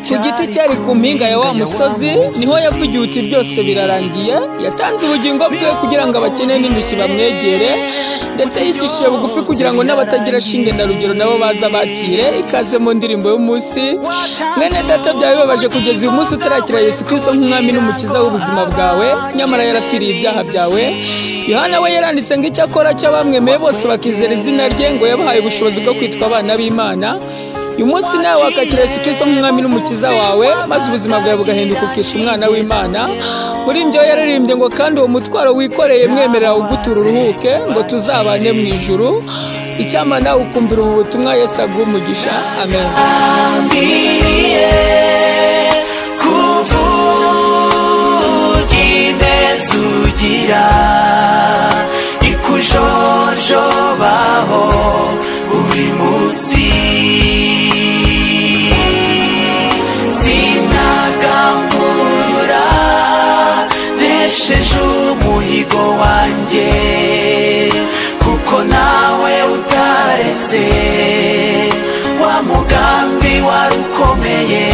ku giti cyari ku mpinga ya wa musozi niho yavugiye uti byose birarangiye. Yatanze ubugingo bwe kugira ngo abakene n'indushyi bamwegere, ndetse yicishije bugufi kugira ngo n'abatagira shinge na rugero nabo baza bakire. Ikaze mu ndirimbo y'umunsi. Mwene data, byawe bibabaje kugeza uyu munsi utarakira Yesu Kristo nk'umwami n'umukiza w'ubuzima bwawe, nyamara yarapfiriye ibyaha byawe. Yohana we yaranditse ngo icyo akora cy'abamwemeye bose bakizera izina rye ngo yabahaye ubushobozi bwo kwitwa abana b'Imana. Uyu munsi nawe wakakira Yesu Kristo nk'umwami n'umukiza wawe, maze ubuzima bwawe bugahinduka ukitwa umwana w'Imana. Muri ibyo yaririmbye ngo kandi uwo mutwaro wikoreye mwemerera ugutura uruhuke, ngo tuzabane mu ijuru. Icyama nawe ukumvira ubu butumwa, Yesu aguhe umugisha. Amen. Sugira ikujojobaho buri munsi, sinagambura nesheje umuhigo wanjye, kuko nawe utaretse wa mugambi wari ukomeye.